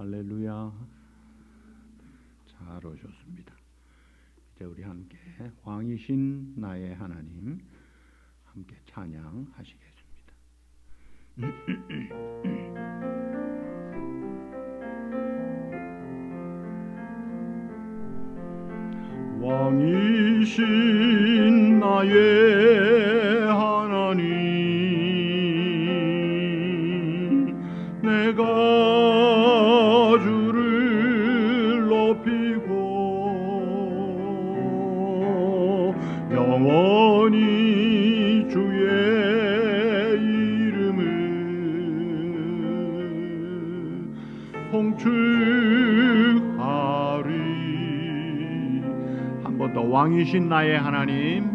할렐루야. 잘 오셨습니다. 이제 우리 함께 왕이신 나의 하나님 함께 찬양하시겠습니다. 왕이신 나의 하나님, 내가 주를 높이고 영원히 주의 이름을 송축하리. 한 번 더. 왕이신 나의 하나님,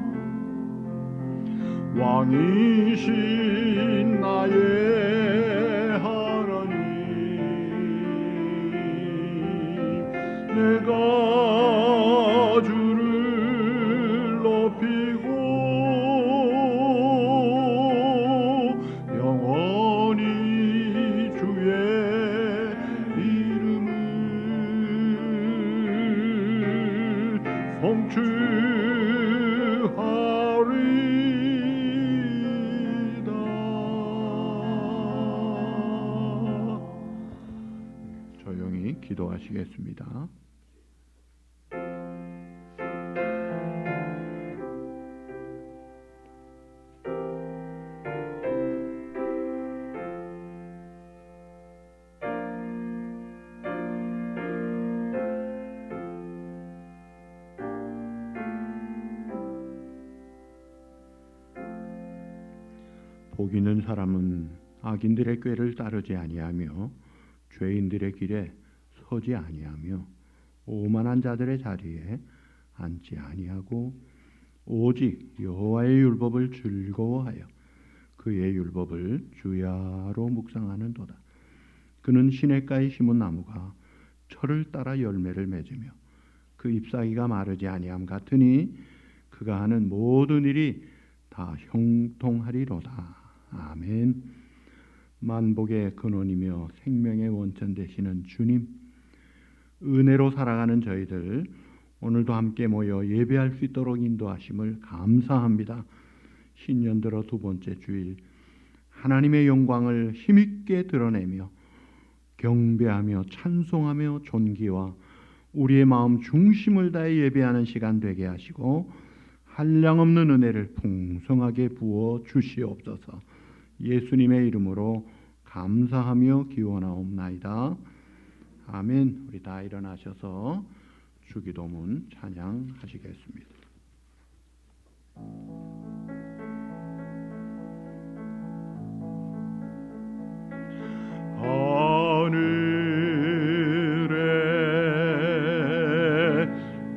왕이신 나의 하나님, 내가 주를 높이고 영원히 주의 이름을 송축하리이다. 조용히 기도하시겠습니다. 복 있는 사람은 악인들의 꾀를 따르지 아니하며 죄인들의 길에 서지 아니하며 오만한 자들의 자리에 앉지 아니하고 오직 여호와의 율법을 즐거워하여 그의 율법을 주야로 묵상하는도다. 그는 시냇가에 심은 나무가 철을 따라 열매를 맺으며 그 잎사귀가 마르지 아니함 같으니 그가 하는 모든 일이 다 형통하리로다. 아멘. 만복의 근원이며 생명의 원천 되시는 주님, 은혜로 살아가는 저희들 오늘도 함께 모여 예배할 수 있도록 인도하심을 감사합니다. 신년 들어 두 번째 주일, 하나님의 영광을 힘있게 드러내며 경배하며 찬송하며 존귀와 우리의 마음 중심을 다해 예배하는 시간 되게 하시고 한량없는 은혜를 풍성하게 부어 주시옵소서. 예수님의 이름으로 감사하며 기원하옵나이다. 아멘. 우리 다 일어나셔서 주기도문 찬양하시겠습니다. 하늘에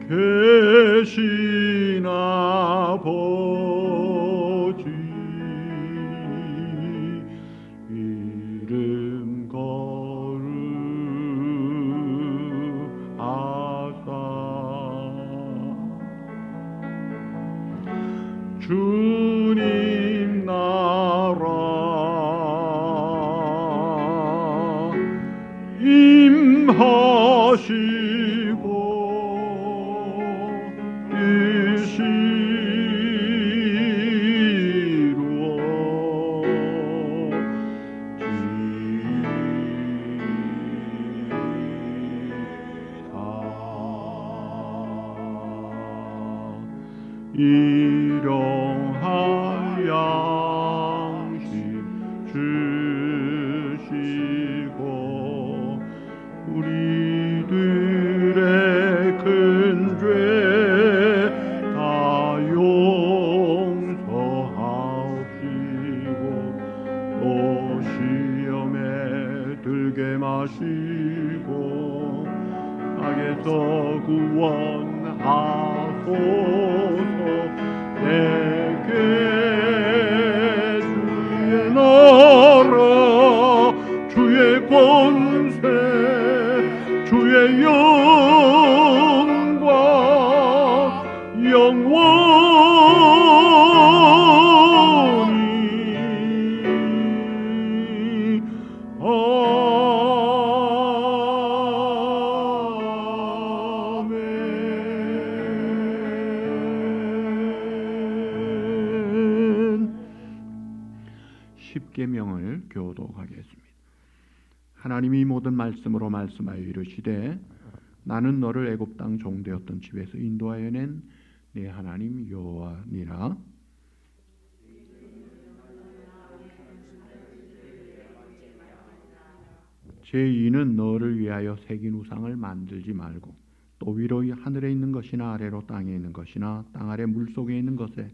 계신 아버지, 이름 거룩하사 주님 나라 임하시고 뜻이 일용할 양식 주시고 우리들의 큰 죄 다 용서하시고 또 시험에 들게 마시고 악에서 구원하소서. 내게 주의 나라 주의 권세 주의 영광 영원히 십계명을 교독하겠습니다. 하나님이 모든 말씀으로 말씀하여 이르시되 나는 너를 애굽 땅 종되었던 집에서 인도하여 낸 네 하나님 여호와니라. 제2는 너를 위하여 새긴 우상을 만들지 말고 또 위로 하늘에 있는 것이나 아래로 땅에 있는 것이나 땅 아래 물속에 있는 것에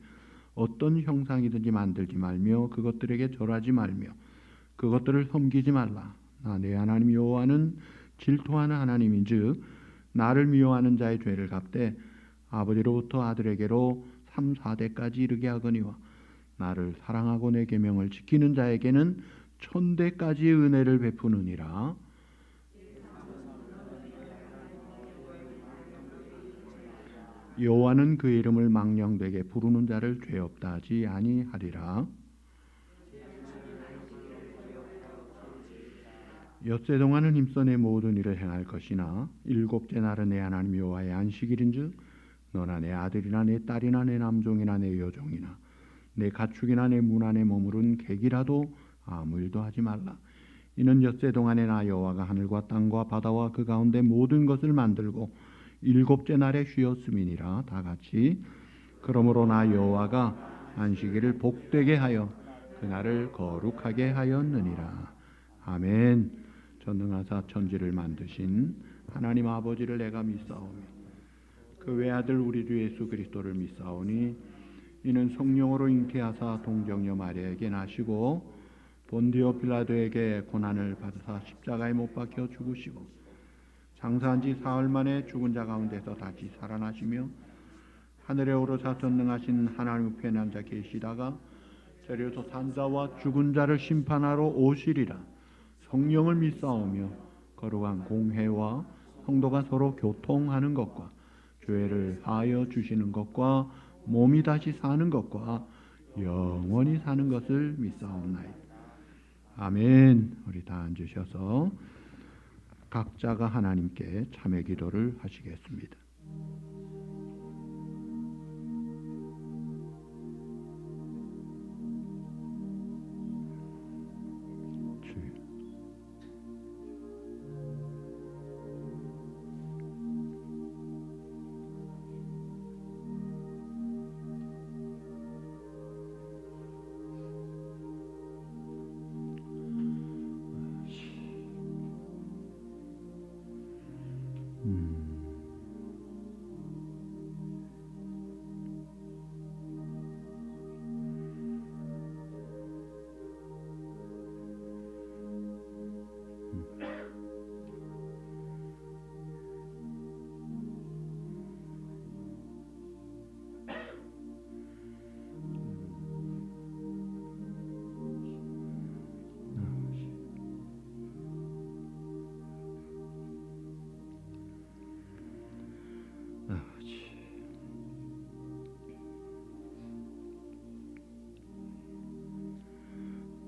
어떤 형상이든지 만들지 말며 그것들에게 절하지 말며 그것들을 섬기지 말라. 나 내 하나님 여호와는 질투하는 하나님인즉 나를 미워하는 자의 죄를 갚되 아버지로부터 아들에게로 3, 4대까지 이르게 하거니와 나를 사랑하고 내 계명을 지키는 자에게는 1000대까지의 은혜를 베푸느니라. 여호와는 그 이름을 망령되게 부르는 자를 죄 없다 하지 아니하리라. 엿새 동안은 힘써 내 모든 일을 행할 것이나 일곱째 날은 내 하나님 여호와의 안식일인즉 너나 내 아들이나 내 딸이나 내 남종이나 내 여종이나 내 가축이나 내 문 안에 머무른 객이라도 아무 일도 하지 말라. 이는 엿새 동안에 나 여호와가 하늘과 땅과 바다와 그 가운데 모든 것을 만들고 일곱째 날에 쉬었음이니라. 다 같이 그러므로 나 여호와가 안식일을 복되게 하여 그날을 거룩하게 하였느니라. 아멘. 전능하사 천지를 만드신 하나님 아버지를 내가 믿사오며 그 외아들 우리 주 예수 그리스도를 믿사오니 이는 성령으로 잉태하사 동정녀 마리아에게 나시고 본디오 빌라도에게 고난을 받으사 십자가에 못 박혀 죽으시고 장사한 지 사흘 만에 죽은 자 가운데서 다시 살아나시며 하늘에 오르사 전능하신 하나님 우편에 앉아 계시다가 저리로서 산자와 죽은 자를 심판하러 오시리라. 성령을 믿사오며 거룩한 공회와 성도가 서로 교통하는 것과 죄를 사하여 주시는 것과 몸이 다시 사는 것과 영원히 사는 것을 믿사옵나이다. 아멘. 우리 다 앉으셔서 각자가 하나님께 참회 기도를 하시겠습니다.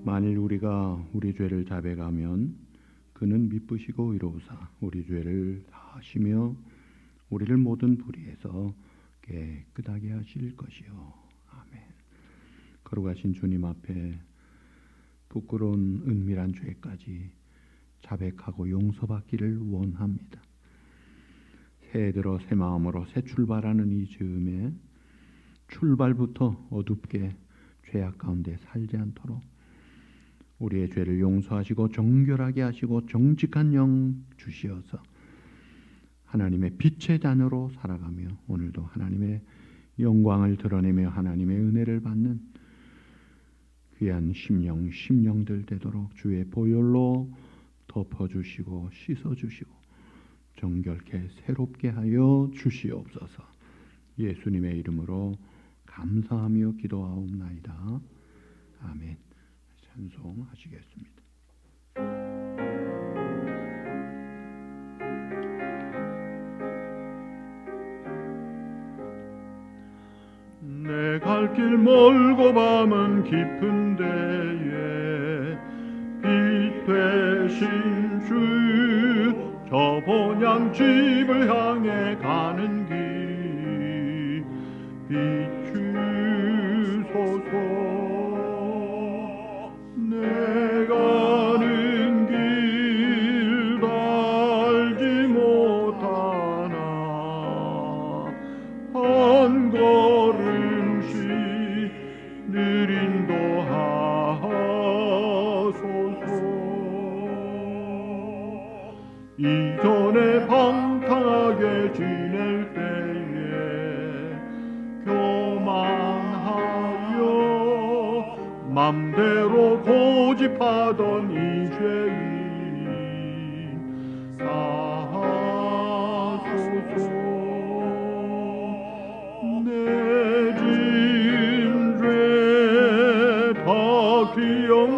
만일 우리가 우리 죄를 자백하면 그는 미쁘시고 의로우사 우리 죄를 사하시며 우리를 모든 불의에서 깨끗하게 하실 것이요. 아멘. 거룩하신 주님 앞에 부끄러운 은밀한 죄까지 자백하고 용서받기를 원합니다. 새해 들어 새 마음으로 새 출발하는 이 즈음에 출발부터 어둡게 죄악 가운데 살지 않도록 우리의 죄를 용서하시고 정결하게 하시고 정직한 영 주시어서 하나님의 빛의 자녀로 살아가며 오늘도 하나님의 영광을 드러내며 하나님의 은혜를 받는 귀한 심령들 되도록 주의 보혈로 덮어주시고 씻어주시고 정결케 새롭게 하여 주시옵소서. 예수님의 이름으로 감사하며 기도하옵나이다. 아멘. 찬송하시겠습니다. 내 갈 길 멀고 밤은 깊은 데에 빛 되신 주 저 본향집을 향해 가는 길 비추소서. 내 이전에 방탕하게 지낼 때에 교만하여 맘대로 고집하던 이 죄인 사하소서. 내 진죄 다 기억나시고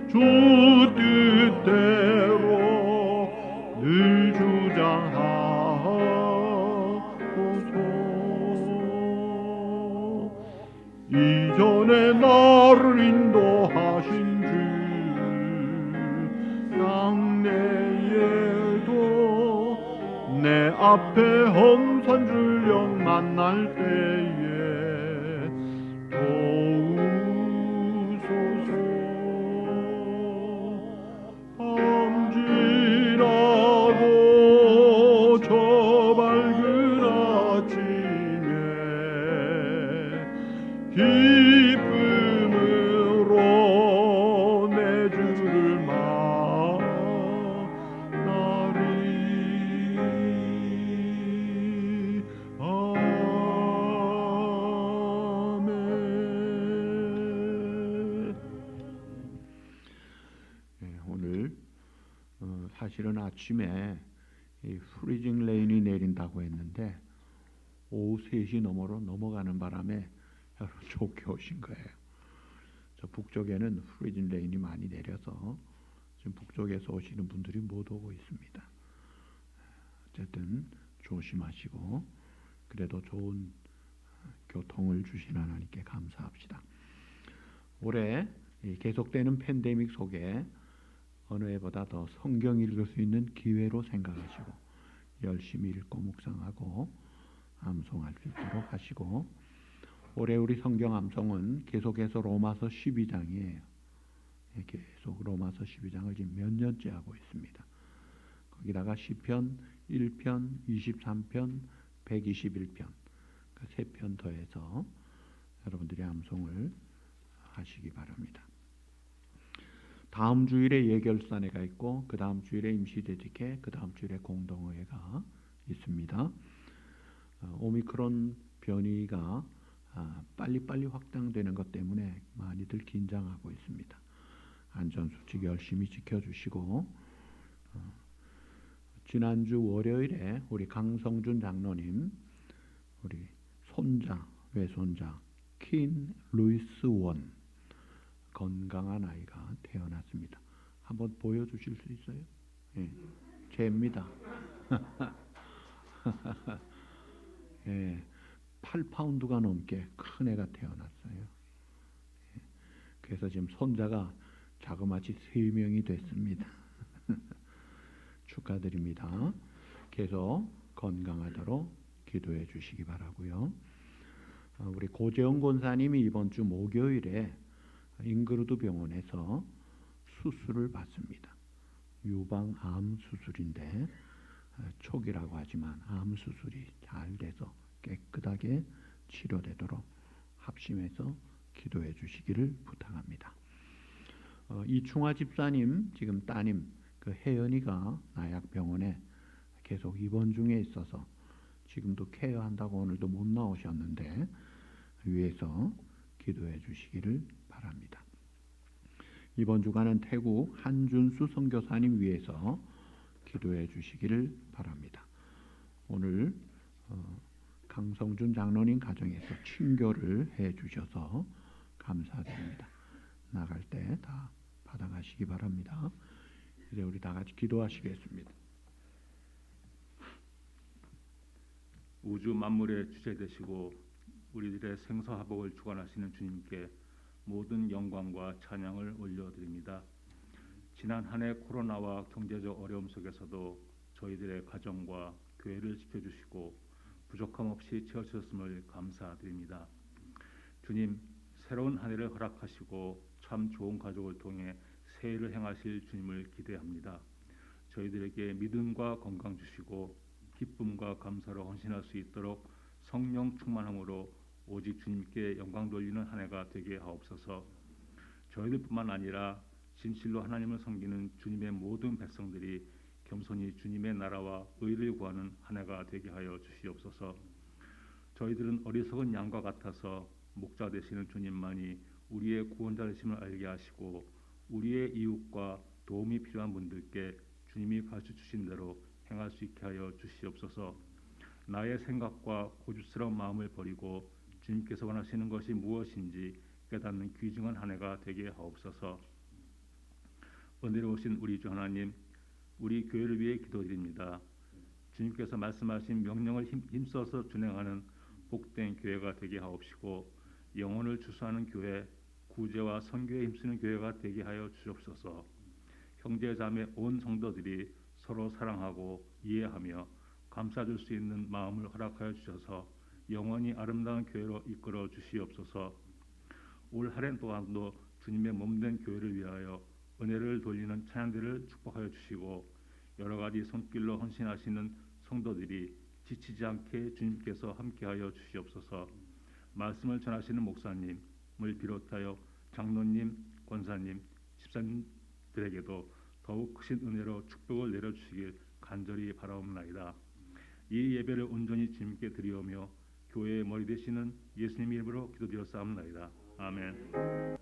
주 뜻대로 늘 주장하소서. 이전에 나를 인도하신 주 장래에도 내 앞에 험산 줄령 만날 때에 도우소서. 밤지나고 저 밝은 아침에 기쁨으로 내 주를 만나리. 아멘. 오늘 사실은 아침에 이 프리징 레인이 내린다고 했는데 오후 3시 너머로 넘어가는 바람에 여러분 좋게 오신 거예요. 저 북쪽에는 프리징 레인이 많이 내려서 지금 북쪽에서 오시는 분들이 못 오고 있습니다. 어쨌든 조심하시고 그래도 좋은 교통을 주신 하나님께 감사합시다. 올해 계속되는 팬데믹 속에 어느 해보다 더 성경 읽을 수 있는 기회로 생각하시고 열심히 읽고 묵상하고 암송할 수 있도록 하시고, 올해 우리 성경 암송은 계속해서 로마서 12장이에요. 계속 로마서 12장을 지금 몇 년째 하고 있습니다. 거기다가 시편 1편, 23편, 121편 그 3편 더해서 여러분들이 암송을 하시기 바랍니다. 다음 주일에 예결산회가 있고 그 다음 주일에 임시대직회, 그 다음 주일에 공동의회가 있습니다. 오미크론 변이가 빨리빨리 확장되는 것 때문에 많이들 긴장하고 있습니다. 안전수칙 열심히 지켜주시고, 지난주 월요일에 우리 강성준 장로님 우리 손자, 외손자 킨 루이스 원 건강한 아이가 태어났습니다. 한번 보여주실 수 있어요? 예, 쟤입니다. 예, 8파운드가 넘게 큰 애가 태어났어요. 예, 그래서 지금 손자가 자그마치 3명이 됐습니다. 축하드립니다. 계속 건강하도록 기도해 주시기 바라고요. 우리 고재영 권사님이 이번 주 목요일에 잉그루드 병원에서 수술을 받습니다. 유방암 수술인데 초기라고 하지만 암 수술이 잘 돼서 깨끗하게 치료되도록 합심해서 기도해 주시기를 부탁합니다. 이충화 집사님 지금 따님 그 혜연이가 나약병원에 계속 입원 중에 있어서 지금도 케어한다고 오늘도 못 나오셨는데 위에서 기도해 주시기를 바랍니다. 이번 주간은 태국 한준수 선교사님 위해서 기도해 주시기를 바랍니다. 오늘 강성준 장로님 가정에서 친교를 해 주셔서 감사드립니다. 나갈 때 다 받아가시기 바랍니다. 이제 우리 다 같이 기도하시겠습니다. 우주 만물의 주체 되시고 우리들의 생사화복을 주관하시는 주님께 모든 영광과 찬양을 올려드립니다. 지난 한 해 코로나와 경제적 어려움 속에서도 저희들의 가정과 교회를 지켜주시고 부족함 없이 채워주셨음을 감사드립니다. 주님, 새로운 한 해를 허락하시고 참 좋은 가족을 통해 새해를 행하실 주님을 기대합니다. 저희들에게 믿음과 건강 주시고 기쁨과 감사로 헌신할 수 있도록 성령 충만함으로 오직 주님께 영광 돌리는 한 해가 되게 하옵소서. 저희들뿐만 아니라 진실로 하나님을 섬기는 주님의 모든 백성들이 겸손히 주님의 나라와 의를 구하는 한 해가 되게 하여 주시옵소서. 저희들은 어리석은 양과 같아서 목자 되시는 주님만이 우리의 구원자 되심을 알게 하시고 우리의 이웃과 도움이 필요한 분들께 주님이 가르쳐 주신 대로 행할 수 있게 하여 주시옵소서. 나의 생각과 고집스러운 마음을 버리고 주님께서 원하시는 것이 무엇인지 깨닫는 귀중한 한 해가 되게 하옵소서. 은혜로우신 우리 주 하나님, 우리 교회를 위해 기도드립니다. 주님께서 말씀하신 명령을 힘써서 준행하는 복된 교회가 되게 하옵시고 영혼을 추수하는 교회, 구제와 선교에 힘쓰는 교회가 되게 하여 주옵소서. 형제자매 온 성도들이 서로 사랑하고 이해하며 감싸줄 수 있는 마음을 허락하여 주셔서 영원히 아름다운 교회로 이끌어 주시옵소서. 올 한 해 동안도 주님의 몸된 교회를 위하여 은혜를 돌리는 찬양들을 축복하여 주시고 여러 가지 손길로 헌신하시는 성도들이 지치지 않게 주님께서 함께하여 주시옵소서. 말씀을 전하시는 목사님을 비롯하여 장로님, 권사님, 집사님들에게도 더욱 크신 은혜로 축복을 내려주시길 간절히 바라옵나이다. 이 예배를 온전히 주님께 드리오며 교회의 머리 되시는 예수님 이름으로 기도드렸사옵나이다. 아멘.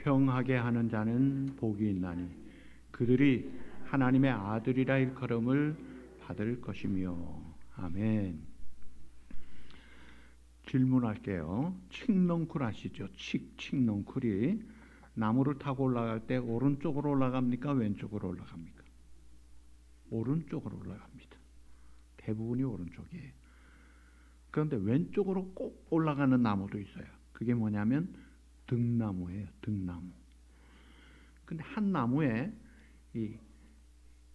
화평하게 하는 자는 복이 있나니 그들이 하나님의 아들이라 일컬음을 받을 것이며. 아멘. 질문할게요. 칡넝쿨 아시죠? 칡넝쿨이 나무를 타고 올라갈 때 오른쪽으로 올라갑니까? 왼쪽으로 올라갑니까? 오른쪽으로 올라갑니다. 대부분이 오른쪽이에요. 그런데 왼쪽으로 꼭 올라가는 나무도 있어요. 그게 뭐냐면 등나무예요. 등나무. 근데 한 나무에 이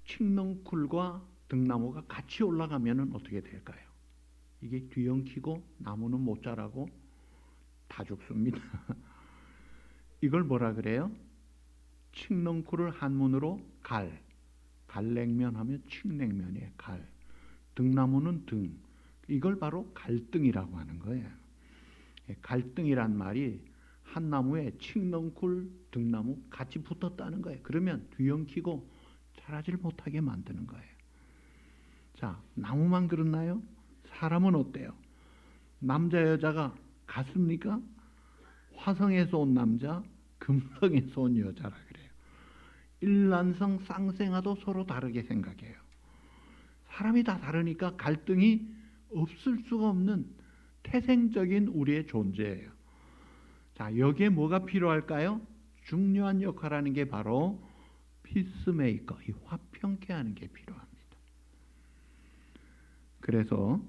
칡넝쿨과 등나무가 같이 올라가면 어떻게 될까요? 이게 뒤엉키고 나무는 못 자라고 다 죽습니다. 이걸 뭐라 그래요? 칡넝쿨을 한문으로 갈, 갈냉면 하면 칡냉면이에요. 갈. 등나무는 등. 이걸 바로 갈등이라고 하는 거예요. 갈등이란 말이 한 나무에 칡넝쿨, 등나무 같이 붙었다는 거예요. 그러면 뒤엉키고 자라질 못하게 만드는 거예요. 자, 나무만 그렇나요? 사람은 어때요? 남자 여자가 같습니까? 화성에서 온 남자, 금성에서 온 여자라 그래요. 일란성 쌍생아도 서로 다르게 생각해요. 사람이 다 다르니까 갈등이 없을 수가 없는 태생적인 우리의 존재예요. 자, 여기에 뭐가 필요할까요? 중요한 역할하는 게 바로 피스메이커, 이 화평케 하는 게 필요합니다. 그래서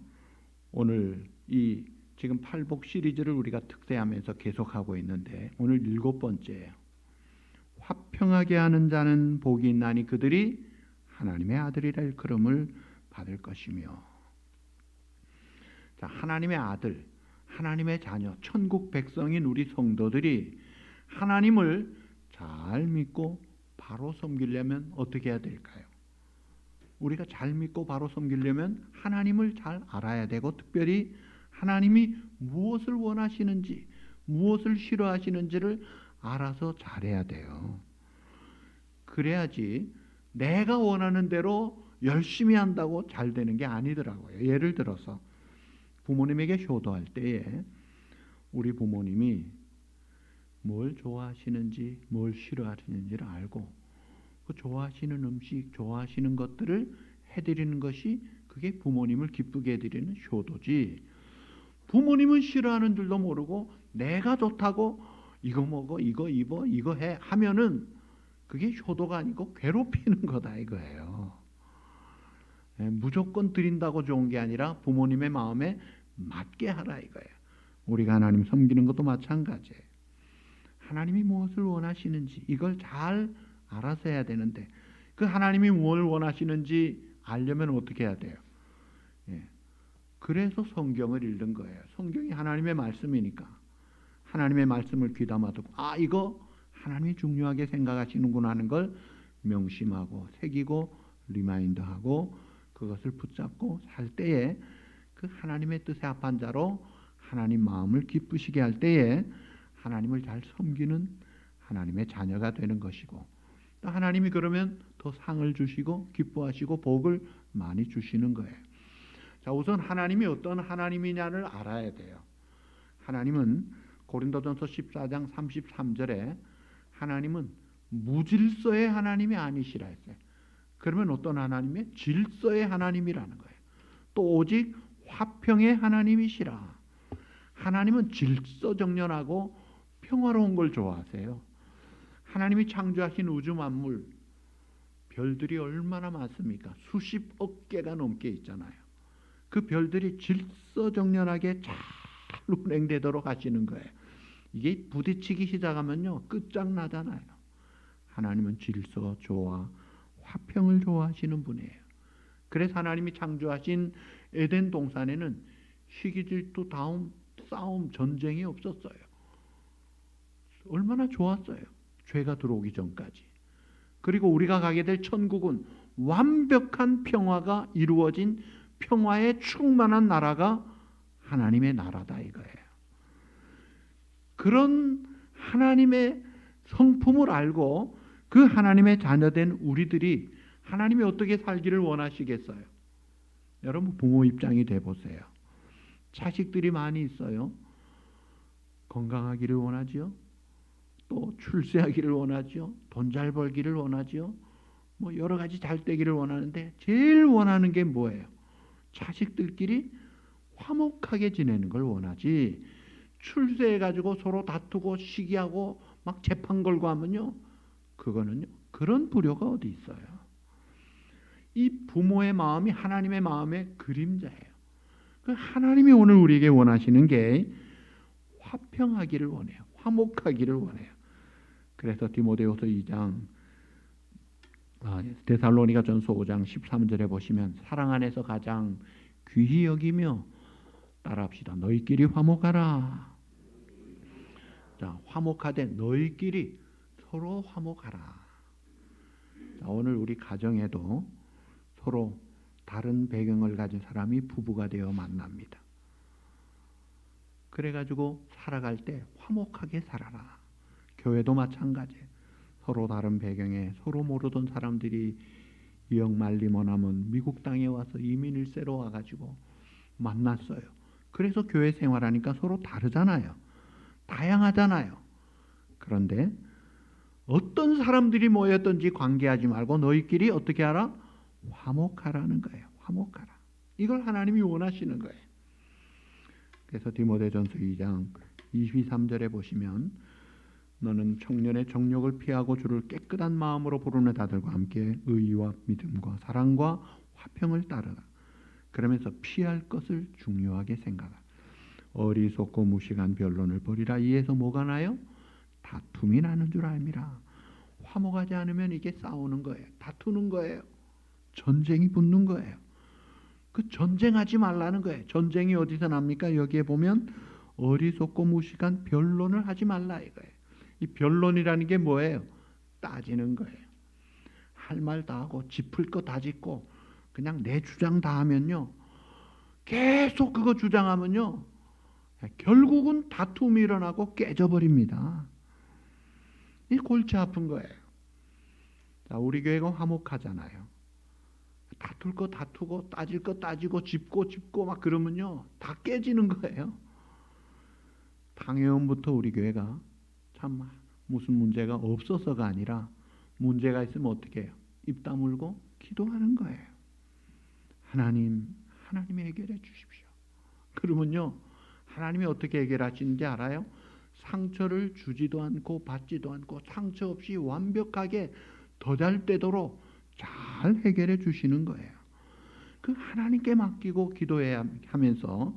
오늘 이 지금 팔복 시리즈를 우리가 특대하면서 계속하고 있는데 오늘 7번째예요. 화평하게 하는 자는 복이 있나니 그들이 하나님의 아들이라 일컬음을 받을 것이며. 자, 하나님의 아들, 하나님의 자녀, 천국 백성인 우리 성도들이 하나님을 잘 믿고 바로 섬기려면 어떻게 해야 될까요? 우리가 잘 믿고 바로 섬기려면 하나님을 잘 알아야 되고, 특별히 하나님이 무엇을 원하시는지, 무엇을 싫어하시는지를 알아서 잘해야 돼요. 그래야지 내가 원하는 대로 열심히 한다고 잘 되는 게 아니더라고요. 예를 들어서 부모님에게 효도할 때에 우리 부모님이 뭘 좋아하시는지 뭘 싫어하시는지를 알고 그 좋아하시는 음식, 좋아하시는 것들을 해드리는 것이 그게 부모님을 기쁘게 해드리는 효도지, 부모님은 싫어하는 줄도 모르고 내가 좋다고 이거 먹어, 이거 입어, 이거 해 하면은 그게 효도가 아니고 괴롭히는 거다 이거예요. 무조건 드린다고 좋은 게 아니라 부모님의 마음에 맞게 하라 이거예요. 우리가 하나님 섬기는 것도 마찬가지예요. 하나님이 무엇을 원하시는지 이걸 잘 알아서 해야 되는데, 그 하나님이 뭘 원하시는지 알려면 어떻게 해야 돼요? 그래서 성경을 읽는 거예요. 성경이 하나님의 말씀이니까 하나님의 말씀을 귀담아 듣고 이거 하나님이 중요하게 생각하시는구나 하는 걸 명심하고 새기고 리마인드하고 그것을 붙잡고 살 때에 그 하나님의 뜻에 합한 자로 하나님 마음을 기쁘시게 할 때에 하나님을 잘 섬기는 하나님의 자녀가 되는 것이고, 또 하나님이 그러면 더 상을 주시고 기뻐하시고 복을 많이 주시는 거예요. 자, 우선 하나님이 어떤 하나님이냐를 알아야 돼요. 하나님은 고린도전서 14장 33절에 하나님은 무질서의 하나님이 아니시라 했어요. 그러면 어떤 하나님이에요? 질서의 하나님이라는 거예요. 또 오직 화평의 하나님이시라. 하나님은 질서정연하고 평화로운 걸 좋아하세요. 하나님이 창조하신 우주 만물, 별들이 얼마나 많습니까? 수십억 개가 넘게 있잖아요. 그 별들이 질서정연하게 잘 운행되도록 하시는 거예요. 이게 부딪히기 시작하면요 끝장나잖아요. 하나님은 질서, 조화, 화평을 좋아하시는 분이에요. 그래서 하나님이 창조하신 에덴 동산에는 시기질투, 싸움, 전쟁이 없었어요. 얼마나 좋았어요. 죄가 들어오기 전까지. 그리고 우리가 가게 될 천국은 완벽한 평화가 이루어진 평화에 충만한 나라가 하나님의 나라다 이거예요. 그런 하나님의 성품을 알고 그 하나님의 자녀된 우리들이 하나님이 어떻게 살기를 원하시겠어요? 여러분 부모 입장이 돼보세요. 자식들이 많이 있어요. 건강하기를 원하지요. 또 출세하기를 원하죠. 돈 잘 벌기를 원하죠. 뭐 여러 가지 잘 되기를 원하는데 제일 원하는 게 뭐예요? 자식들끼리 화목하게 지내는 걸 원하지. 출세해가지고 서로 다투고 시기하고 막 재판 걸고 하면요, 그거는요, 그런 불효가 어디 있어요. 이 부모의 마음이 하나님의 마음의 그림자예요. 그 하나님이 오늘 우리에게 원하시는 게 화평하기를 원해요. 화목하기를 원해요. 그래서 디모데후서 2장 데살로니가전서 5장 13절에 보시면 사랑 안에서 가장 귀히 여기며 따라합시다. 너희끼리 화목하라. 자, 화목하되 너희끼리 서로 화목하라. 자, 오늘 우리 가정에도 서로 다른 배경을 가진 사람이 부부가 되어 만납니다. 그래가지고 살아갈 때 화목하게 살아라. 교회도 마찬가지예요. 서로 다른 배경에 서로 모르던 사람들이 영 말리머나면 미국 땅에 와서 이민 일세로 와가지고 만났어요. 그래서 교회 생활하니까 서로 다르잖아요. 다양하잖아요. 그런데 어떤 사람들이 모였든지 관계하지 말고 너희끼리 어떻게 하라? 화목하라는 거예요. 화목하라. 이걸 하나님이 원하시는 거예요. 그래서 디모데전서 2장 23절에 보시면 너는 청년의 정욕을 피하고 주를 깨끗한 마음으로 부르는 자들과 함께 의와 믿음과 사랑과 화평을 따르라. 그러면서 피할 것을 중요하게 생각하라. 어리석고 무식한 변론을 버리라. 이에서 뭐가 나요? 다툼이 나는 줄 알미라. 화목하지 않으면 이게 싸우는 거예요. 다투는 거예요. 전쟁이 붙는 거예요. 그 전쟁하지 말라는 거예요. 전쟁이 어디서 납니까? 여기에 보면 어리석고 무식한 변론을 하지 말라 이거예요. 이 변론이라는 게 뭐예요? 따지는 거예요. 할 말 다 하고 짚을 거 다 짚고 그냥 내 주장 다 하면요, 계속 그거 주장하면요, 결국은 다툼이 일어나고 깨져버립니다. 이 골치 아픈 거예요. 자, 우리 교회가 화목하잖아요. 다툴 거 다투고 따질 거 따지고 짚고 막 그러면요, 다 깨지는 거예요. 당회원부터 우리 교회가 참 무슨 문제가 없어서가 아니라 문제가 있으면 어떻게 해요? 입 다물고 기도하는 거예요. 하나님이 해결해 주십시오. 그러면요, 하나님이 어떻게 해결하시는지 알아요? 상처를 주지도 않고 받지도 않고 상처 없이 완벽하게 더 잘 되도록 잘 해결해 주시는 거예요. 그 하나님께 맡기고 기도해야 하면서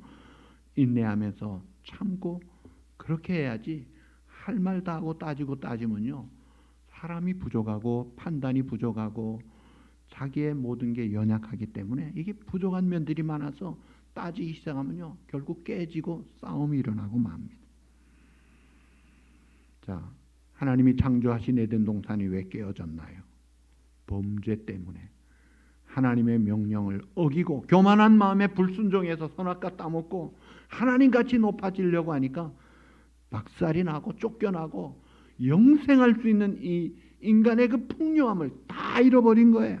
인내하면서 참고 그렇게 해야지. 할 말 다 하고 따지면요, 사람이 부족하고 판단이 부족하고 자기의 모든 게 연약하기 때문에 이게 부족한 면들이 많아서 따지기 시작하면요, 결국 깨지고 싸움이 일어나고 맙니다. 자, 하나님이 창조하신 에덴 동산이 왜 깨어졌나요? 범죄 때문에. 하나님의 명령을 어기고 교만한 마음에 불순종해서 선악과 따먹고 하나님같이 높아지려고 하니까 박살이 나고 쫓겨나고 영생할 수 있는 이 인간의 그 풍요함을 다 잃어버린 거예요.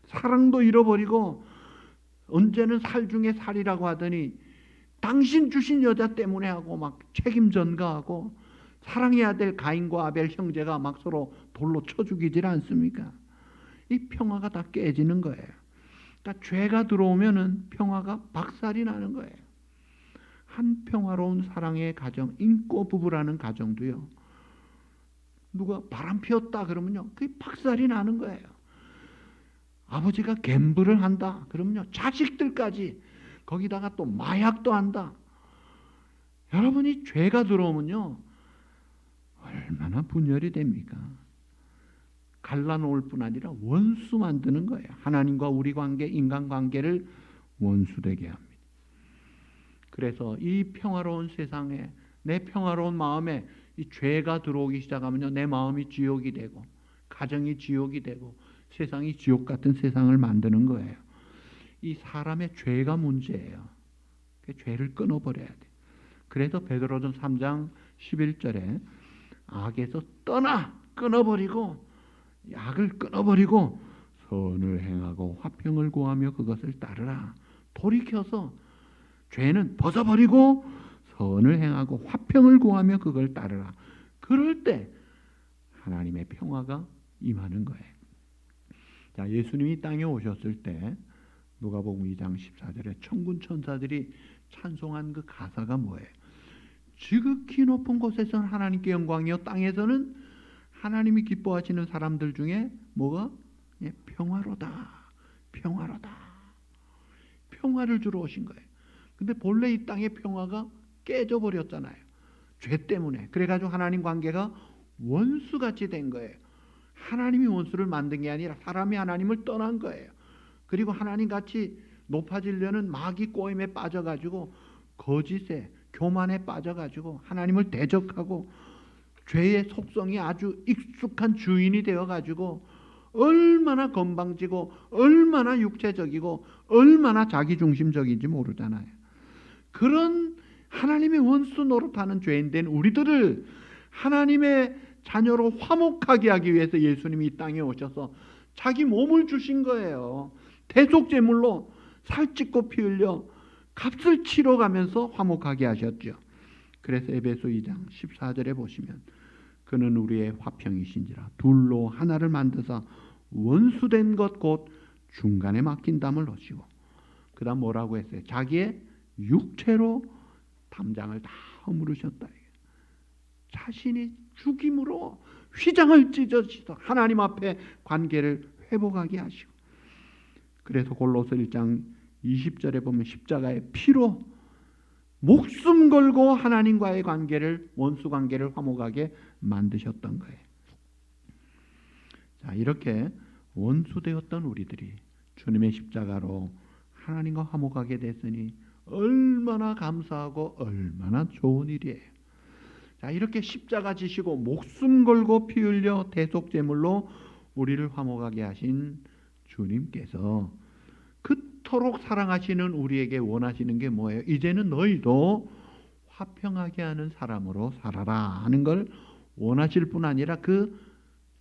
사랑도 잃어버리고 언제는 살 중에 살이라고 하더니 당신 주신 여자 때문에 하고 막 책임 전가하고 사랑해야 될 가인과 아벨 형제가 막 서로 돌로 쳐 죽이질 않습니까? 이 평화가 다 깨지는 거예요. 그러니까 죄가 들어오면은 평화가 박살이 나는 거예요. 한 평화로운 사랑의 가정, 인꼬 부부라는 가정도요, 누가 바람 피웠다 그러면요, 그게 박살이 나는 거예요. 아버지가 갬블을 한다 그러면요, 자식들까지 거기다가 또 마약도 한다. 여러분이 죄가 들어오면요, 얼마나 분열이 됩니까? 갈라놓을 뿐 아니라 원수 만드는 거예요. 하나님과 우리 관계, 인간관계를 원수되게 합니다. 그래서 이 평화로운 세상에, 내 평화로운 마음에 이 죄가 들어오기 시작하면요, 내 마음이 지옥이 되고 가정이 지옥이 되고 세상이 지옥 같은 세상을 만드는 거예요. 이 사람의 죄가 문제예요. 그 죄를 끊어버려야 돼. 그래서 베드로전 3장 11절에 악에서 끊어버리고 악을 끊어버리고 선을 행하고 화평을 구하며 그것을 따르라. 돌이켜서 죄는 벗어버리고 선을 행하고 화평을 구하며 그걸 따르라. 그 그럴 때 하나님의 평화가 임하는 거예요. 자, 예수님이 땅에 오셨을 때 누가복음 2장 14절에 천군 천사들이 찬송한 그 가사가 뭐예요? 지극히 높은 곳에서는 하나님께 영광이요, 땅에서는 하나님이 기뻐하시는 사람들 중에 뭐가? 예, 평화로다. 평화로다. 평화를 주러 오신 거예요. 근데 본래 이 땅의 평화가 깨져버렸잖아요. 죄 때문에. 그래가지고 하나님 관계가 원수같이 된 거예요. 하나님이 원수를 만든 게 아니라 사람이 하나님을 떠난 거예요. 그리고 하나님같이 높아지려는 마귀 꼬임에 빠져가지고 거짓에 교만에 빠져가지고 하나님을 대적하고 죄의 속성이 아주 익숙한 주인이 되어가지고 얼마나 건방지고 얼마나 육체적이고 얼마나 자기중심적인지 모르잖아요. 그런 하나님의 원수 노릇하는 죄인된 우리들을 하나님의 자녀로 화목하게 하기 위해서 예수님이 이 땅에 오셔서 자기 몸을 주신 거예요. 대속제물로 살찌고 피 흘려 값을 치러가면서 화목하게 하셨죠. 그래서 에베소 2장 14절에 보시면 그는 우리의 화평이신지라 둘로 하나를 만드사 원수된 것 곧 중간에 막힌 담을 놓으시고, 그 다음 뭐라고 했어요? 자기의 육체로 담장을 다 허물으셨다. 자신이 죽임으로 휘장을 찢어서 하나님 앞에 관계를 회복하게 하시고, 그래서 골로새 1장 20절에 보면 십자가의 피로 목숨 걸고 하나님과의 관계를, 원수 관계를 화목하게 만드셨던 거예요. 자, 이렇게 원수되었던 우리들이 주님의 십자가로 하나님과 화목하게 됐으니 얼마나 감사하고 얼마나 좋은 일이에요. 자, 이렇게 십자가 지시고 목숨 걸고 피 흘려 대속제물로 우리를 화목하게 하신 주님께서 그토록 사랑하시는 우리에게 원하시는 게 뭐예요? 이제는 너희도 화평하게 하는 사람으로 살아라 하는 걸 원하실 뿐 아니라 그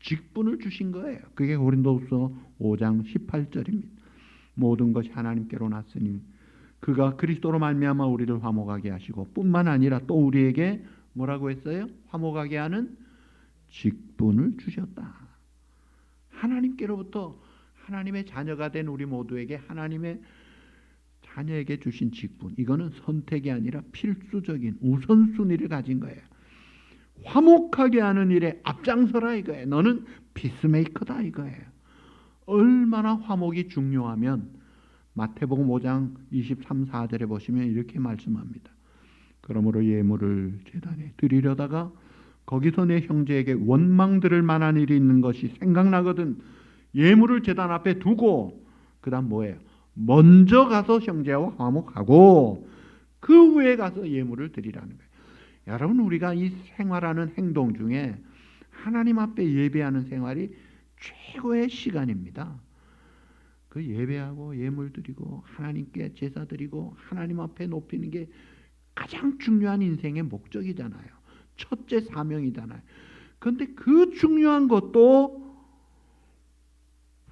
직분을 주신 거예요. 그게 고린도후서 5장 18절입니다. 모든 것이 하나님께로 났으니 그가 그리스도로 말미암아 우리를 화목하게 하시고 뿐만 아니라 또 우리에게 뭐라고 했어요? 화목하게 하는 직분을 주셨다. 하나님께로부터 하나님의 자녀가 된 우리 모두에게 하나님의 자녀에게 주신 직분, 이거는 선택이 아니라 필수적인 우선순위를 가진 거예요. 화목하게 하는 일에 앞장서라 이거예요. 너는 피스메이커다 이거예요. 얼마나 화목이 중요하면 마태복음 5장 23, 4절에 보시면 이렇게 말씀합니다. 그러므로 예물을 제단에 드리려다가 거기서 내 형제에게 원망 들을 만한 일이 있는 것이 생각나거든 예물을 제단 앞에 두고 그 다음 뭐예요? 먼저 가서 형제와 화목하고 그 후에 가서 예물을 드리라는 거예요. 여러분, 우리가 이 생활하는 행동 중에 하나님 앞에 예배하는 생활이 최고의 시간입니다. 그 예배하고 예물 드리고 하나님께 제사 드리고 하나님 앞에 높이는 게 가장 중요한 인생의 목적이잖아요. 첫째 사명이잖아요. 그런데 그 중요한 것도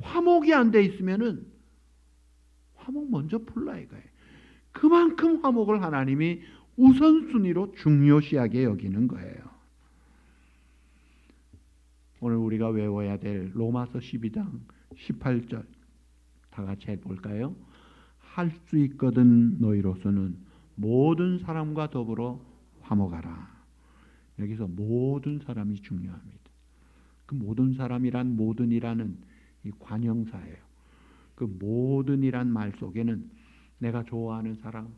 화목이 안 돼 있으면은 화목 먼저 풀라 이거예요. 그만큼 화목을 하나님이 우선순위로 중요시하게 여기는 거예요. 오늘 우리가 외워야 될 로마서 12장 18절 다 같이 해볼까요? 할 수 있거든 너희로서는 모든 사람과 더불어 화목하라. 여기서 모든 사람이 중요합니다. 그 모든 사람이란 모든이라는 이 관형사예요. 그 모든이란 말 속에는 내가 좋아하는 사람,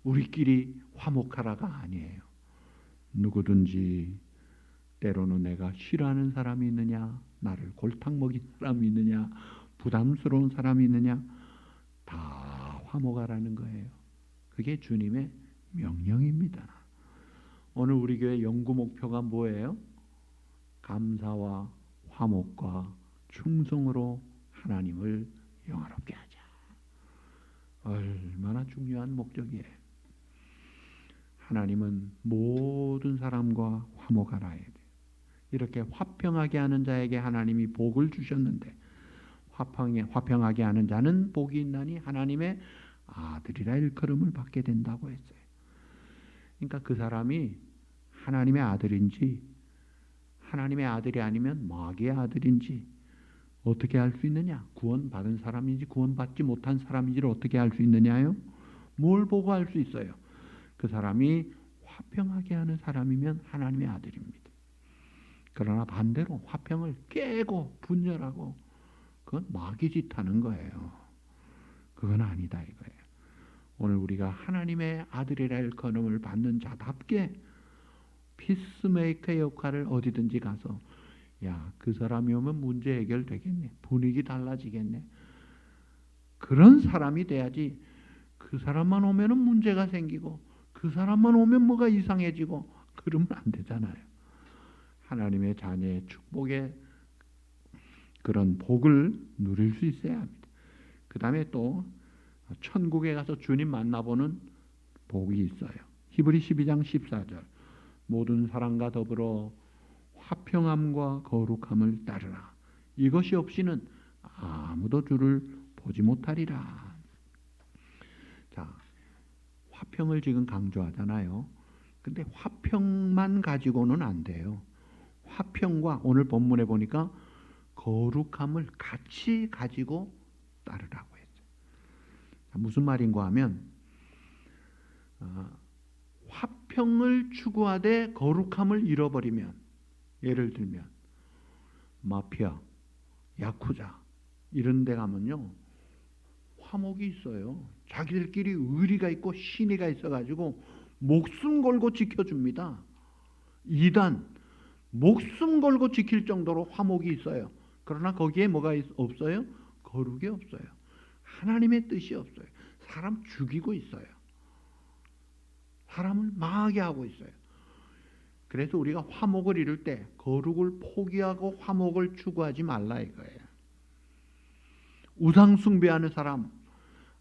우리끼리 화목하라가 아니에요. 누구든지 때로는 내가 싫어하는 사람이 있느냐, 나를 골탕 먹인 사람이 있느냐, 부담스러운 사람이 있느냐, 다 화목하라는 거예요. 그게 주님의 명령입니다. 오늘 우리 교회 연구 목표가 뭐예요? 감사와 화목과 충성으로 하나님을 영화롭게 하자. 얼마나 중요한 목적이에요. 하나님은 모든 사람과 화목하라 해야 돼요. 이렇게 화평하게 하는 자에게 하나님이 복을 주셨는데 화평하게 하는 자는 복이 있나니 하나님의 아들이라 일컬음을 받게 된다고 했어요. 그러니까 그 사람이 하나님의 아들인지 하나님의 아들이 아니면 마귀의 아들인지 어떻게 알 수 있느냐? 구원받은 사람인지 구원받지 못한 사람인지를 어떻게 알 수 있느냐요? 뭘 보고 알 수 있어요? 그 사람이 화평하게 하는 사람이면 하나님의 아들입니다. 그러나 반대로 화평을 깨고 분열하고 그건 마귀 짓 하는 거예요. 그건 아니다 이거예요. 오늘 우리가 하나님의 아들이라 일컬음을 받는 자답게 피스메이커의 역할을 어디든지 가서 그 사람이 오면 문제 해결되겠네. 분위기 달라지겠네. 그런 사람이 돼야지 그 사람만 오면은 문제가 생기고 그 사람만 오면 뭐가 이상해지고 그러면 안 되잖아요. 하나님의 자녀의 축복의 그런 복을 누릴 수 있어야 합니다. 그 다음에 또 천국에 가서 주님 만나보는 복이 있어요. 히브리 12장 14절 모든 사람과 더불어 화평함과 거룩함을 따르라. 이것이 없이는 아무도 주를 보지 못하리라. 자, 화평을 지금 강조하잖아요. 근데 화평만 가지고는 안 돼요. 화평과 오늘 본문에 보니까 거룩함을 같이 가지고 따르라고 했어요. 무슨 말인가 하면 화평을 추구하되 거룩함을 잃어버리면, 예를 들면 마피아, 야쿠자 이런 데 가면요 화목이 있어요. 자기들끼리 의리가 있고 신의가 있어가지고 목숨 걸고 지켜줍니다. 이단 목숨 걸고 지킬 정도로 화목이 있어요. 그러나 거기에 뭐가 없어요? 거룩이 없어요. 하나님의 뜻이 없어요. 사람 죽이고 있어요. 사람을 망하게 하고 있어요. 그래서 우리가 화목을 이룰 때 거룩을 포기하고 화목을 추구하지 말라 이거예요. 우상 숭배하는 사람,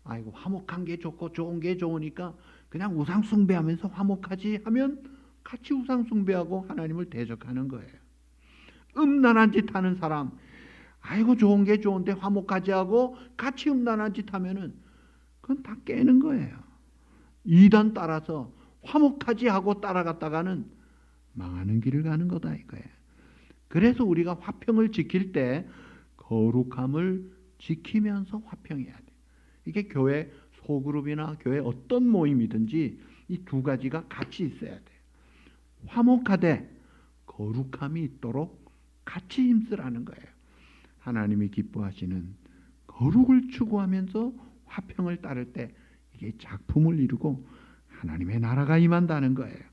아이고 화목한 게 좋고 좋은 게 좋으니까 그냥 우상 숭배하면서 화목하지 하면 같이 우상 숭배하고 하나님을 대적하는 거예요. 음란한 짓 하는 사람, 아이고 좋은 게 좋은데 화목하지 하고 같이 음란한 짓 하면은 그건 다 깨는 거예요. 이단 따라서 화목하지 하고 따라갔다가는 망하는 길을 가는 거다 이거예요. 그래서 우리가 화평을 지킬 때 거룩함을 지키면서 화평해야 돼. 이게 교회 소그룹이나 교회 어떤 모임이든지 이 두 가지가 같이 있어야 돼. 화목하되 거룩함이 있도록 같이 힘쓰라는 거예요. 하나님이 기뻐하시는 거룩을 추구하면서 화평을 따를 때 이게 작품을 이루고 하나님의 나라가 임한다는 거예요.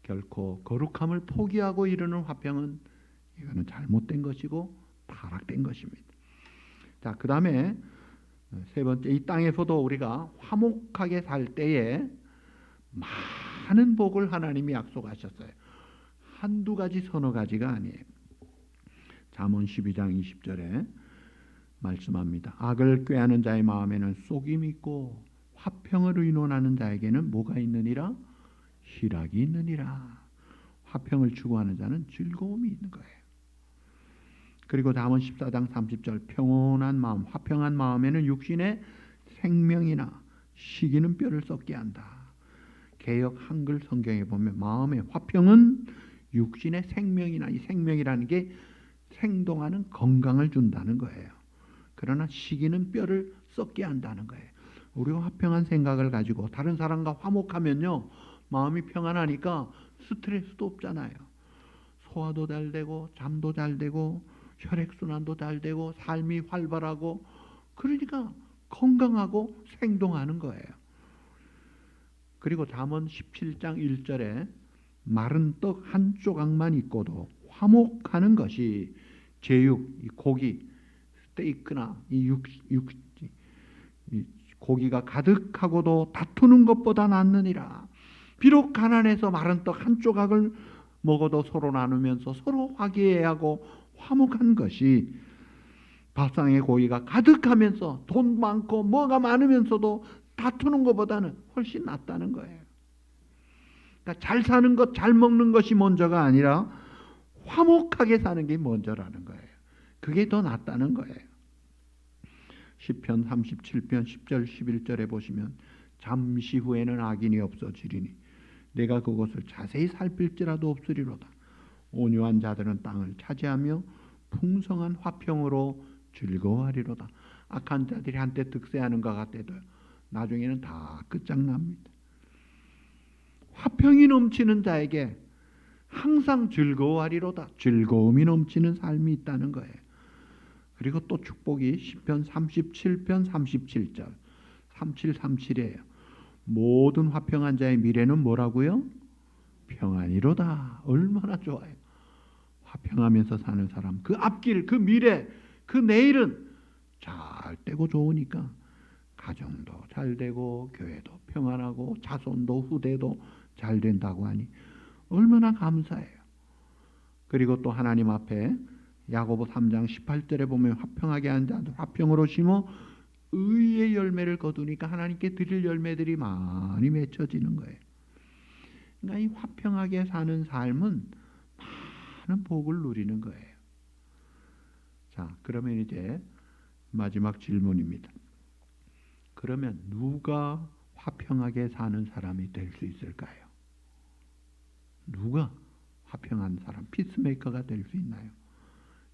결코 거룩함을 포기하고 이루는 화평은 이거는 잘못된 것이고 타락된 것입니다. 자, 그 다음에 세 번째, 이 땅에서도 우리가 화목하게 살 때에 많은 복을 하나님이 약속하셨어요. 한두 가지 서너 가지가 아니에요. 잠언 12장 20절에 말씀합니다. 악을 꾀하는 자의 마음에는 속임이 있고 화평을 의논하는 자에게는 뭐가 있느니라? 희락이 있느니라. 화평을 추구하는 자는 즐거움이 있는 거예요. 그리고 잠언 14장 30절 평온한 마음, 화평한 마음에는 육신의 생명이나 시기는 뼈를 썩게 한다. 개역 한글 성경에 보면 마음의 화평은 육신의 생명이나, 이 생명이라는 게 생동하는 건강을 준다는 거예요. 그러나 시기는 뼈를 썩게 한다는 거예요. 우리가 화평한 생각을 가지고 다른 사람과 화목하면요 마음이 평안하니까 스트레스도 없잖아요. 소화도 잘 되고 잠도 잘 되고 혈액순환도 잘 되고 삶이 활발하고 그러니까 건강하고 생동하는 거예요. 그리고 잠언 17장 1절에 마른 떡 한 조각만 있고도 화목하는 것이 제육, 이 고기, 스테이크나 이 고기가 가득하고도 다투는 것보다 낫느니라. 비록 가난해서 마른 떡 한 조각을 먹어도 서로 나누면서 서로 화기애애하고 화목한 것이 밥상에 고기가 가득하면서 돈 많고 뭐가 많으면서도 다투는 것보다는 훨씬 낫다는 거예요. 그러니까 잘 사는 것, 잘 먹는 것이 먼저가 아니라 화목하게 사는 게 먼저라는 거예요. 그게 더 낫다는 거예요. 시편 37편 10절 11절에 보시면 잠시 후에는 악인이 없어지리니 내가 그것을 자세히 살필지라도 없으리로다. 온유한 자들은 땅을 차지하며 풍성한 화평으로 즐거워하리로다. 악한 자들이 한때 득세하는 것 같아도 나중에는 다 끝장납니다. 화평이 넘치는 자에게 항상 즐거워하리로다. 즐거움이 넘치는 삶이 있다는 거예요. 그리고 또 축복이 시편 37편 37절 3737이에요. 모든 화평한 자의 미래는 뭐라고요? 평안이로다. 얼마나 좋아요. 화평하면서 사는 사람, 그 앞길, 그 미래, 그 내일은 잘 되고 좋으니까 가정도 잘 되고 교회도 평안하고 자손도 후대도 잘 된다고 하니 얼마나 감사해요. 그리고 또 하나님 앞에 야고보 3장 18절에 보면 화평하게 한 자들 화평으로 심어 의의 열매를 거두니까 하나님께 드릴 열매들이 많이 맺혀지는 거예요. 그러니까 이 화평하게 사는 삶은 많은 복을 누리는 거예요. 자, 그러면 이제 마지막 질문입니다. 그러면 누가 화평하게 사는 사람이 될 수 있을까요? 누가 화평한 사람, 피스메이커가 될 수 있나요?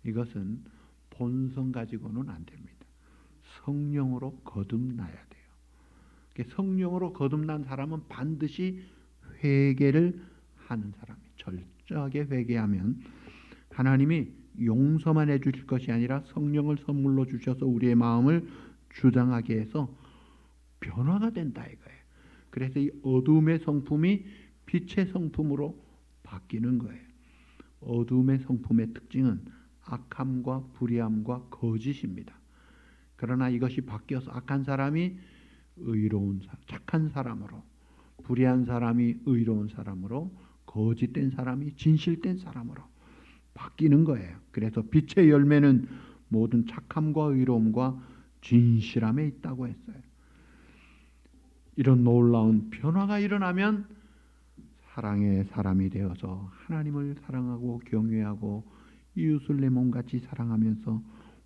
이것은 본성 가지고는 안 됩니다. 성령으로 거듭나야 돼요. 성령으로 거듭난 사람은 반드시 회개를 하는 사람이 철저하게 회개하면 하나님이 용서만 해주실 것이 아니라 성령을 선물로 주셔서 우리의 마음을 주장하게 해서 변화가 된다 이거예요. 그래서 이 어둠의 성품이 빛의 성품으로 바뀌는 거예요. 어둠의 성품의 특징은 악함과 불의함과 거짓입니다. 그러나 이것이 바뀌어서 악한 사람이 의로운 착한 사람으로, 불의한 사람이 의로운 사람으로, 거짓된 사람이 진실된 사람으로 바뀌는 거예요. 그래서 빛의 열매는 모든 착함과 의로움과 진실함에 있다고 했어요. 이런 놀라운 변화가 일어나면 사랑의 사람이 되어서 하나님을 사랑하고 경외하고 이웃을 내 몸같이 사랑하면서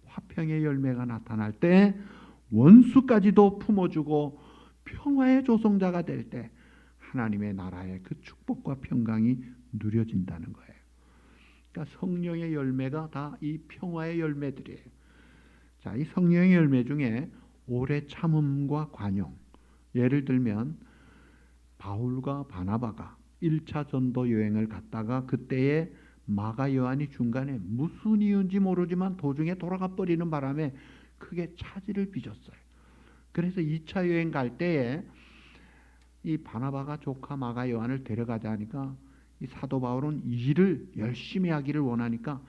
화평의 열매가 나타날 때 원수까지도 품어주고 평화의 조성자가 될 때 하나님의 나라의 그 축복과 평강이 누려진다는 거예요. 그러니까 성령의 열매가 다 이 평화의 열매들이에요. 자, 이 성령의 열매 중에 오래 참음과 관용. 예를 들면 바울과 바나바가 1차 전도 여행을 갔다가 그때에 마가 요한이 중간에 무슨 이유인지 모르지만 도중에 돌아가 버리는 바람에 크게 차질을 빚었어요. 그래서 2차 여행 갈 때에 이 바나바가 조카 마가 요한을 데려가자 하니까 이 사도 바울은 일을 열심히 하기를 원하니까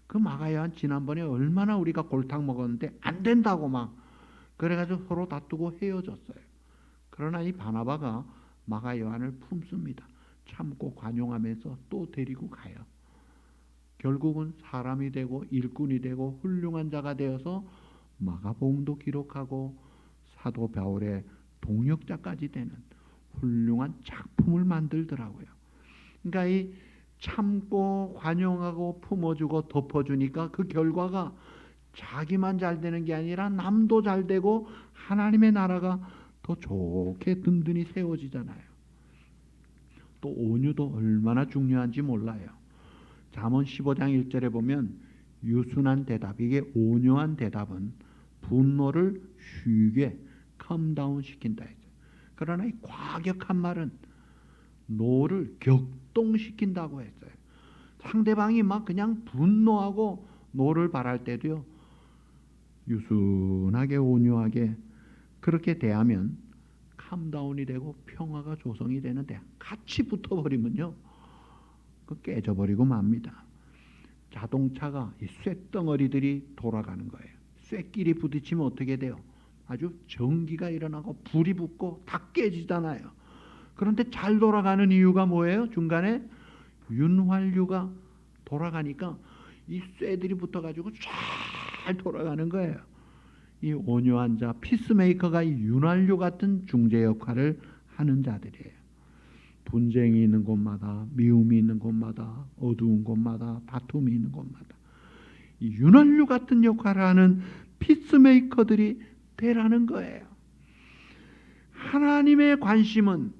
그 마가 요한 지난번에 얼마나 우리가 골탕 먹었는데 안 된다고 막 그래가지고 서로 다투고 헤어졌어요. 그러나 이 바나바가 마가 요한을 품습니다. 참고 관용하면서 또 데리고 가요. 결국은 사람이 되고 일꾼이 되고 훌륭한 자가 되어서 마가복음도 기록하고 사도 바울의 동역자까지 되는 훌륭한 작품을 만들더라고요. 그러니까 이 참고 관용하고 품어주고 덮어주니까 그 결과가 자기만 잘 되는 게 아니라 남도 잘 되고 하나님의 나라가 더 좋게 든든히 세워지잖아요. 또 온유도 얼마나 중요한지 몰라요. 잠언 15장 1절에 보면 유순한 대답, 이게 온유한 대답은 분노를 쉬게 캄다운 시킨다 했어요. 그러나 이 과격한 말은 노를 격동시킨다고 했어요. 상대방이 막 그냥 분노하고 노를 발할 때도요, 유순하게 온유하게 그렇게 대하면 캄다운이 되고 평화가 조성이 되는데 같이 붙어버리면요, 그 깨져버리고 맙니다. 자동차가 이 쇳덩어리들이 돌아가는 거예요. 쇳끼리 부딪히면 어떻게 돼요? 아주 전기가 일어나고 불이 붙고 다 깨지잖아요. 그런데 잘 돌아가는 이유가 뭐예요? 중간에 윤활유가 돌아가니까 이 쇠들이 붙어가지고 잘 돌아가는 거예요. 이 온유한 자, 피스메이커가 이 윤활유 같은 중재 역할을 하는 자들이에요. 분쟁이 있는 곳마다, 미움이 있는 곳마다, 어두운 곳마다, 다툼이 있는 곳마다 이 윤활유 같은 역할을 하는 피스메이커들이 되라는 거예요. 하나님의 관심은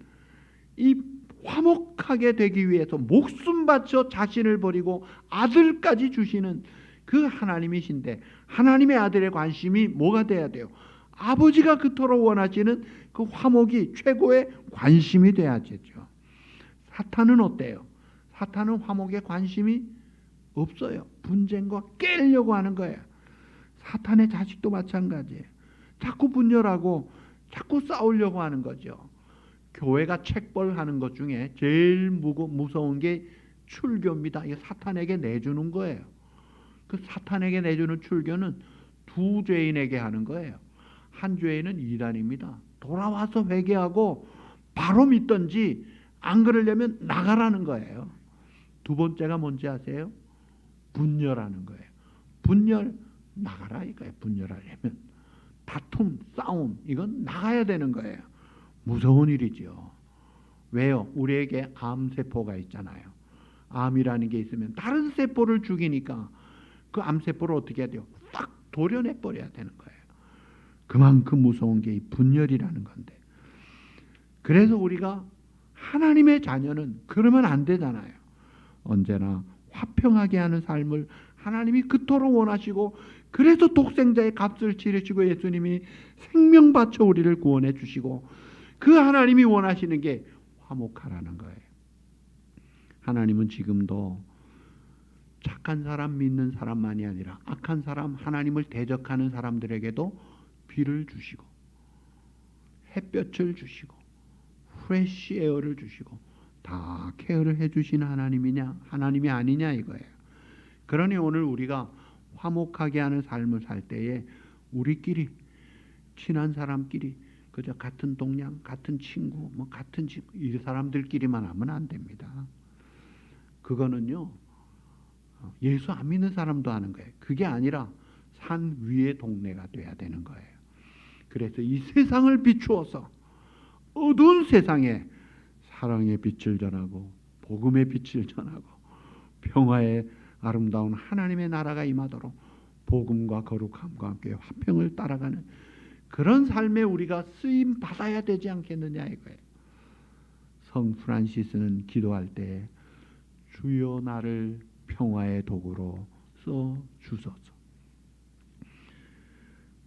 이 화목한 화목하게 되기 위해서 목숨 바쳐 자신을 버리고 아들까지 주시는 그 하나님이신데, 하나님의 아들의 관심이 뭐가 돼야 돼요? 아버지가 그토록 원하시는 그 화목이 최고의 관심이 돼야겠죠. 사탄은 어때요? 사탄은 화목에 관심이 없어요. 분쟁과 깨려고 하는 거예요. 사탄의 자식도 마찬가지예요. 자꾸 분열하고 자꾸 싸우려고 하는 거죠. 교회가 책벌하는 것 중에 제일 무서운 게 출교입니다. 이게 사탄에게 내주는 거예요. 그 사탄에게 내주는 출교는 두 죄인에게 하는 거예요. 한 죄인은 이단입니다. 돌아와서 회개하고 바로 믿든지 안 그러려면 나가라는 거예요. 두 번째가 뭔지 아세요? 분열하는 거예요. 분열, 나가라 이거예요. 분열하려면 다툼, 싸움, 이건 나가야 되는 거예요. 무서운 일이죠. 왜요? 우리에게 암세포가 있잖아요. 암이라는 게 있으면 다른 세포를 죽이니까 그 암세포를 어떻게 해야 돼요? 딱 도려내 버려야 되는 거예요. 그만큼 무서운 게 이 분열이라는 건데, 그래서 우리가 하나님의 자녀는 그러면 안 되잖아요. 언제나 화평하게 하는 삶을 하나님이 그토록 원하시고, 그래서 독생자의 값을 치르시고 예수님이 생명 바쳐 우리를 구원해 주시고, 그 하나님이 원하시는 게 화목하라는 거예요. 하나님은 지금도 착한 사람 믿는 사람만이 아니라 악한 사람, 하나님을 대적하는 사람들에게도 비를 주시고 햇볕을 주시고 프레시 에어를 주시고 다 케어를 해주시는 하나님이 아니냐 이거예요. 그러니 오늘 우리가 화목하게 하는 삶을 살 때에 우리끼리, 친한 사람끼리, 그저 같은 동양, 같은 친구, 같은 집, 이 사람들끼리만 하면 안 됩니다. 그거는요, 예수 안 믿는 사람도 하는 거예요. 그게 아니라 산 위의 동네가 돼야 되는 거예요. 그래서 이 세상을 비추어서 어두운 세상에 사랑의 빛을 전하고 복음의 빛을 전하고 평화의 아름다운 하나님의 나라가 임하도록 복음과 거룩함과 함께 화평을 따라가는 그런 삶에 우리가 쓰임 받아야 되지 않겠느냐 이거예요. 성 프란시스는 기도할 때 주여 나를 평화의 도구로 써 주소서.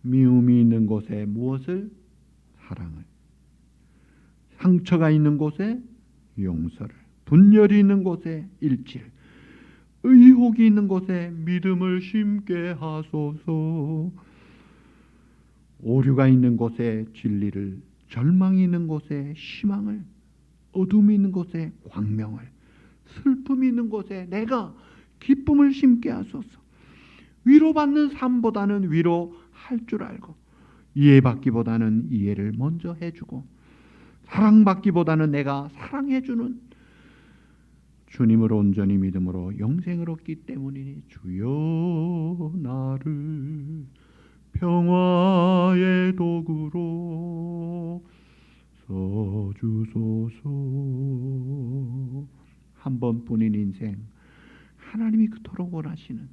미움이 있는 곳에 무엇을? 사랑을. 상처가 있는 곳에 용서를. 분열이 있는 곳에 일치를. 의혹이 있는 곳에 믿음을 심게 하소서. 오류가 있는 곳에 진리를, 절망이 있는 곳에 희망을, 어둠이 있는 곳에 광명을, 슬픔이 있는 곳에 내가 기쁨을 심게 하소서. 위로받는 삶보다는 위로할 줄 알고, 이해받기보다는 이해를 먼저 해주고, 사랑받기보다는 내가 사랑해주는 주님을 온전히 믿음으로 영생을 얻기 때문이니 주여 나를 평화의 도구로 써주소서. 한 번뿐인 인생, 하나님이 그토록 원하시는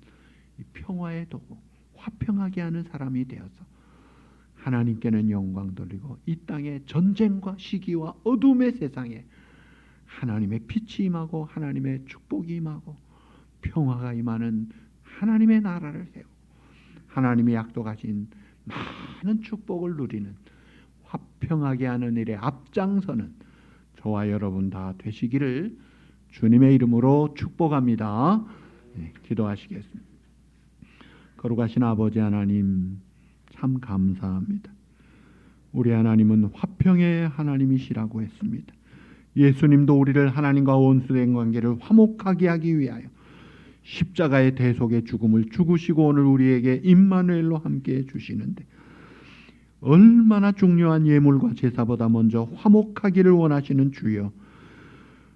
이 평화의 도구, 화평하게 하는 사람이 되어서 하나님께는 영광 돌리고 이 땅의 전쟁과 시기와 어둠의 세상에 하나님의 빛이 임하고 하나님의 축복이 임하고 평화가 임하는 하나님의 나라를 세우고 하나님이 약속하신 많은 축복을 누리는 화평하게 하는 일에 앞장서는 저와 여러분 다 되시기를 주님의 이름으로 축복합니다. 네, 기도하시겠습니다. 거룩하신 아버지 하나님, 참 감사합니다. 우리 하나님은 화평의 하나님이시라고 했습니다. 예수님도 우리를 하나님과 원수된 관계를 화목하게 하기 위하여 십자가의 대속의 죽음을 죽으시고 오늘 우리에게 임마누엘로 함께해 주시는데, 얼마나 중요한 예물과 제사보다 먼저 화목하기를 원하시는 주여,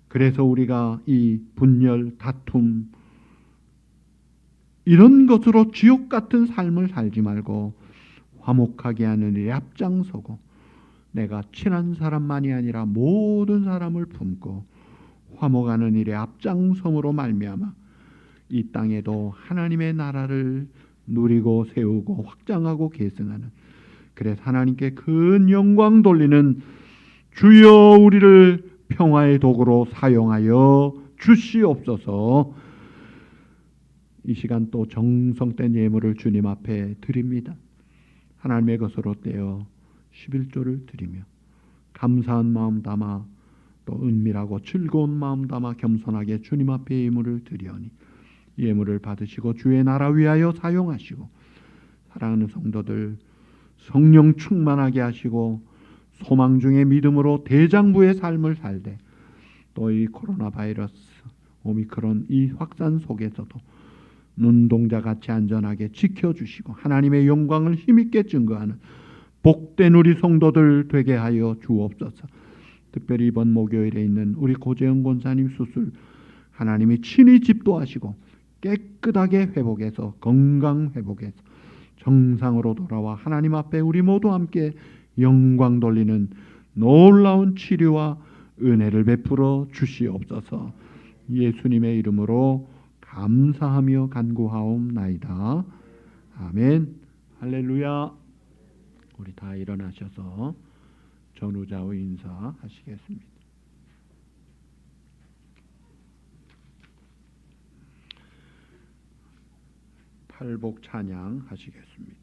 그래서 우리가 이 분열, 다툼 이런 것으로 지옥 같은 삶을 살지 말고 화목하게 하는 일에 앞장서고 내가 친한 사람만이 아니라 모든 사람을 품고 화목하는 일에 앞장섬으로 말미암아 이 땅에도 하나님의 나라를 누리고 세우고 확장하고 계승하는, 그래서 하나님께 큰 영광 돌리는 주여 우리를 평화의 도구로 사용하여 주시옵소서. 이 시간 또 정성된 예물을 주님 앞에 드립니다. 하나님의 것으로 떼어 11조를 드리며 감사한 마음 담아 또 은밀하고 즐거운 마음 담아 겸손하게 주님 앞에 예물을 드리오니 예물을 받으시고 주의 나라 위하여 사용하시고 사랑하는 성도들 성령 충만하게 하시고 소망 중에 믿음으로 대장부의 삶을 살되 또 이 코로나 바이러스 오미크론 이 확산 속에서도 눈동자같이 안전하게 지켜주시고 하나님의 영광을 힘있게 증거하는 복된 우리 성도들 되게 하여 주옵소서. 특별히 이번 목요일에 있는 우리 고재영 권사님 수술 하나님이 친히 집도하시고 깨끗하게 회복해서 건강 회복해서 정상으로 돌아와 하나님 앞에 우리 모두 함께 영광 돌리는 놀라운 치료와 은혜를 베풀어 주시옵소서. 예수님의 이름으로 감사하며 간구하옵나이다. 아멘. 할렐루야. 우리 다 일어나셔서 전우좌우 인사하시겠습니다. 팔복 찬양 하시겠습니다.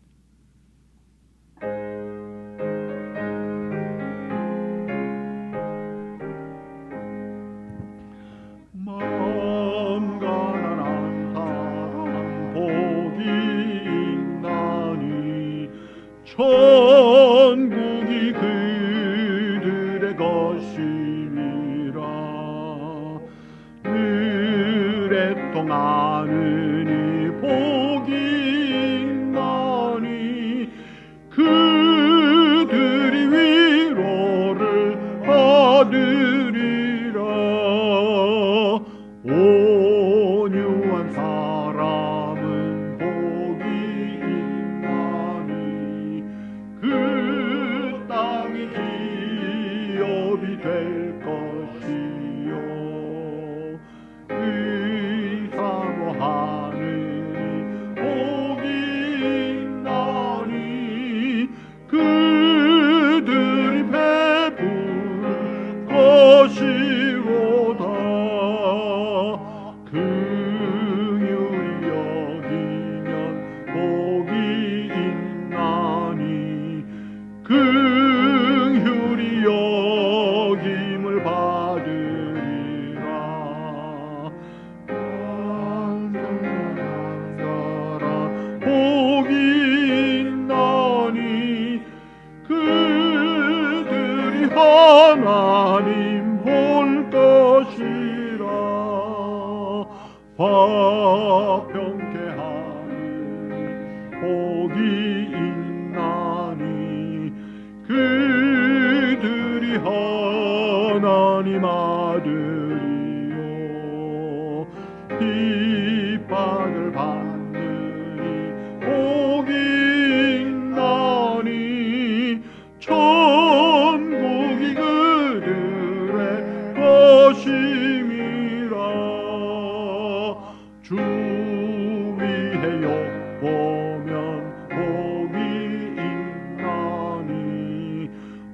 마음 가난한 사람 복이 있나니 천국이 그들의 것이니라. 늘 애통하는 이 복이 있나니 그들이 위로를 받으리라. 온유한 사람은 복이 있나니 그 땅이 기업이 될 것이요. 의사모하는 복이 있나니 그들이 베풀 것이로다. 긍휼히 여기면 복이 있나니 긍휼히 여김을 받으리라. 간절한 사람 복이 있나니 그들이 하나님 볼 것이라. 화평케 하는 복이 있나니 그들이 하나님 아들이요. 핍박을 받는 복이 있나니 천국이 그들의 것임이라. 주 위에 엿보면 복이 있나니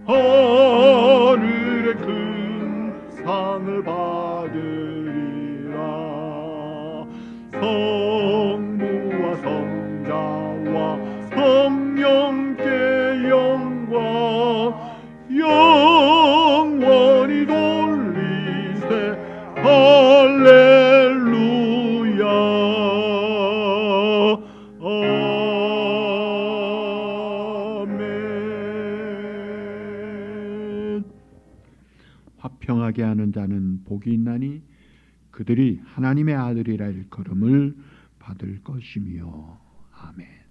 하늘의 큰 상을 받으리라. 성부와 성자와 성령께 영광 영원히 돌리세. 할렐루야. 아멘. 화평하게 하는 자는 복이 있나니 그들이 하나님의 아들이라 일컬음을 받을 것이며. 아멘.